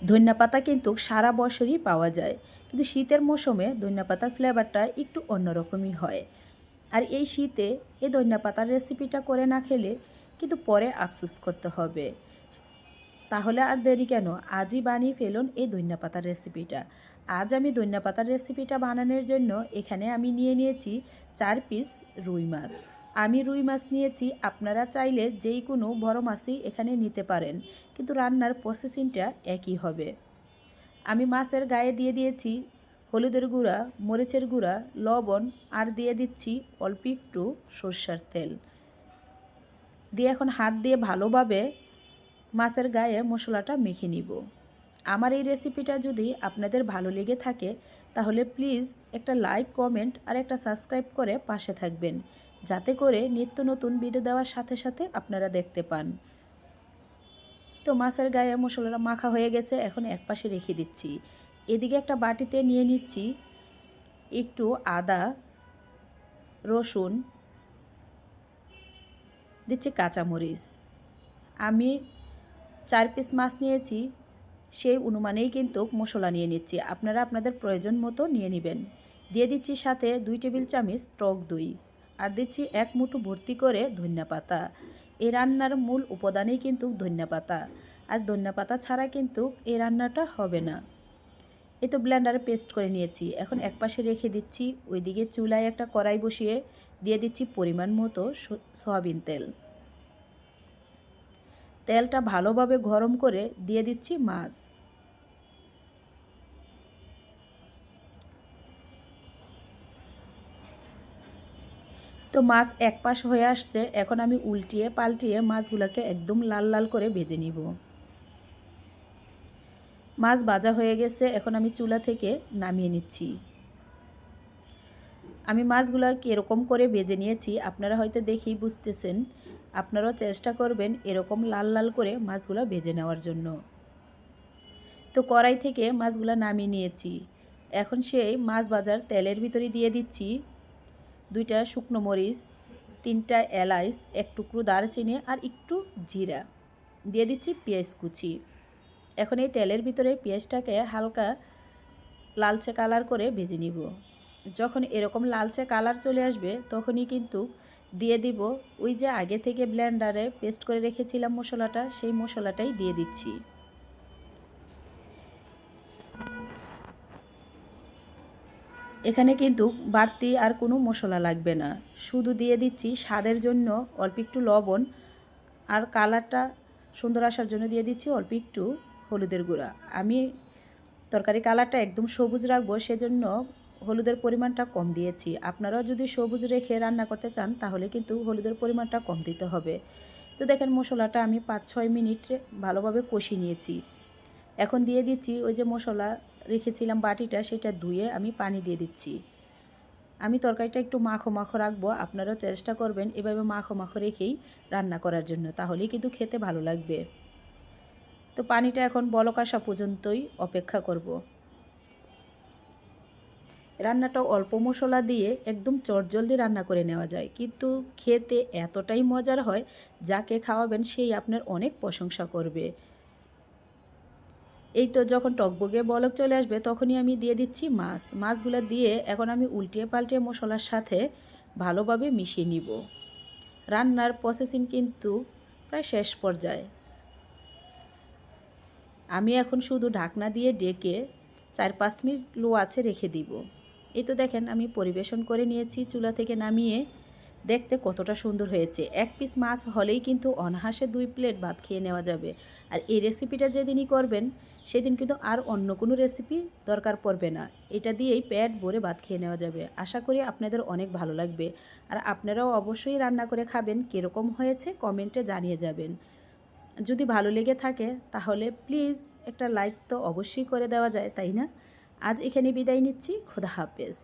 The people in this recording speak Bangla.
ধনিয়াপাতা কিন্তু সারা বছরই পাওয়া যায়, কিন্তু শীতের মৌসুমে ধনিয়াপাতার ফ্লেভারটা একটু অন্যরকমই হয়। আর এই শীতে এই ধনিয়াপাতার রেসিপিটা করে না খেলে কিন্তু পরে আফসোস করতে হবে। তাহলে আর দেরি কেন, আজই বানিয়ে ফেলুন এই ধনিয়াপাতার রেসিপিটা। আজ আমি ধনিয়াপাতার রেসিপিটা বানানোর জন্য এখানে আমি নিয়েছি 4 পিস রুই মাছ। আমি রুই মাছ নিয়েছি, আপনারা চাইলে যেই কোনো বড় মাছই এখানে নিতে পারেন, কিন্তু রান্নার প্রসেসিংটা একই হবে। আমি মাছের গায়ে দিয়ে দিয়েছি হলুদের গুঁড়া, মরিচের গুঁড়া, লবণ, আর দিয়ে দিচ্ছি অল্প একটু সরষের তেল দিয়ে এখন হাত দিয়ে ভালোভাবে মাছের গায়ে মশলাটা মেখে নিব। আমার এই রেসিপিটা যদি আপনাদের ভালো লেগে থাকে তাহলে প্লিজ একটা লাইক, কমেন্ট আর একটা সাবস্ক্রাইব করে পাশে থাকবেন, যাতে করে নিত্য নতুন ভিডিও দেওয়ার সাথে সাথে আপনারা দেখতে পান। তো মাছের গায়ে মশলাটা মাখা হয়ে গেছে, এখন একপাশে রেখে দিচ্ছি। এদিকে একটা বাটিতে নিয়ে নিচ্ছি একটু আদা, রসুন, দিচ্ছি কাঁচামরিচ। আমি 4 পিস মাছ নিয়েছি, সেই অনুমানেই কিন্তু মশলা নিয়ে নিচ্ছি, আপনারা আপনাদের প্রয়োজন মতো নিয়ে নেবেন। দিয়ে দিচ্ছি সাথে 2 টেবিল চামচ টক দই, আর দিচ্ছি 1 মুঠো ভর্তি করে ধনিয়াপাতা। এই রান্নার মূল উপাদানই কিন্তু ধনিয়াপাতা, আর ধনিয়াপাতা ছাড়া কিন্তু এই রান্নাটা হবে না। এই তো ব্লেন্ডারে পেস্ট করে নিয়েছি, এখন একপাশে রেখে দিচ্ছি। ওইদিকে চুলায় একটা কড়াই বসিয়ে দিয়ে দিচ্ছি পরিমাণ মতো সয়াবিন তেল। তেলটা ভালোভাবে গরম করে দিয়ে দিচ্ছি মাছ। তো মাছ এক পাশ হয়ে আসছে, এখন আমি উল্টিয়ে পাল্টিয়ে মাছগুলোকে একদম লাল লাল করে ভেজে নিব। মাছ ভাজা হয়ে গেছে, এখন আমি চুলা থেকে নামিয়ে নিচ্ছি। আমি মাছগুলো কীরকম করে ভেজে নিয়েছি আপনারা হয়তো দেখেই বুঝতেছেন, আপনারাও চেষ্টা করবেন এরকম লাল লাল করে মাছগুলো ভেজে নেওয়ার জন্য। তো কড়াই থেকে মাছগুলো নামিয়ে নিয়েছি, এখন সেই মাছ ভাজার তেলের ভিতরে দিয়ে দিচ্ছি 2টা শুকনো মরিচ, 3টা এলাচ, 1 টুকরো দারচিনি আর একটু জিরা, দিয়ে দিচ্ছি পেঁয়াজ কুচি। এখন এই তেলের ভিতরে পেঁয়াজটাকে হালকা লালচে কালার করে ভেজে নিব। যখন এরকম লালচে কালার চলে আসবে তখনই কিন্তু দিয়ে দিব ওই যে আগে থেকে ব্লেন্ডারে পেস্ট করে রেখেছিলাম মশলাটা, সেই মশলাটাই দিয়ে দিচ্ছি। এখানে কিন্তু বাড়তি আর কোনো মশলা লাগবে না, শুধু দিয়ে দিচ্ছি স্বাদের জন্য অল্প একটু লবণ, আর কালারটা সুন্দর আসার জন্য দিয়ে দিচ্ছি অল্প একটু হলুদের গুঁড়া। আমি তরকারি কালারটা একদম সবুজ রাখবো, সেজন্য হলুদের পরিমাণটা কম দিয়েছি। আপনারাও যদি সবুজ রেখে রান্না করতে চান তাহলে কিন্তু হলুদের পরিমাণটা কম দিতে হবে। তো দেখেন মশলাটা আমি 5-6 মিনিট ভালোভাবে কষিয়ে নিয়েছি। এখন দিয়ে দিচ্ছি ওই যে মশলা রেখেছিলাম বাটিটা, সেটা ধুয়ে আমি পানি দিয়ে দিচ্ছি। আমি তরকারিটা একটু মাখো মাখো রাখবো, আপনারাও চেষ্টা করবেন এভাবে মাখো মাখো রেখেই রান্না করার জন্য, তাহলেই কিন্তু খেতে ভালো লাগবে। তো পানিটা এখন বলক আসা পর্যন্তই অপেক্ষা করব। রান্নাটা অল্প মশলা দিয়ে একদম চটজলদি রান্না করে নেওয়া যায়, কিন্তু খেতে এতটাই মজার হয়, যাকে খাওয়াবেন সেই আপনার অনেক প্রশংসা করবে। এই তো যখন টকবগে বলক চলে আসবে তখনই আমি দিয়ে দিচ্ছি মাছগুলো দিয়ে এখন আমি উল্টিয়ে পাল্টিয়ে মশলার সাথে ভালোভাবে মিশিয়ে নিব। রান্নার প্রসেসিং কিন্তু প্রায় শেষ পর্যায়ে। আমি এখন শুধু ঢাকনা দিয়ে ডেকে 4-5 মিনিট লো আঁচে রেখে দিব। এই তো দেখেন আমি পরিবেশন করে নিয়েছি চুলা থেকে নামিয়ে, দেখতে কতটা সুন্দর হয়েছে। 1 পিস মাছ হলেই কিন্তু অনায়াসে 2 প্লেট ভাত খেয়ে নেওয়া যাবে। আর এই রেসিপিটা যেদিনই করবেন সেদিন কিন্তু আর অন্য কোনো রেসিপি দরকার পড়বে না, এটা দিয়েই পেট ভরে ভাত খেয়ে নেওয়া যাবে। আশা করি আপনাদের অনেক ভালো লাগবে, আর আপনারাও অবশ্যই রান্না করে খাবেন, কীরকম হয়েছে কমেন্টে জানিয়ে যাবেন। যদি ভালো লেগে থাকে তাহলে প্লিজ একটা লাইক তো অবশ্যই করে দেওয়া যায়, তাই না? আজ এখানে বিদায় নিচ্ছি, খোদা হাফেজ।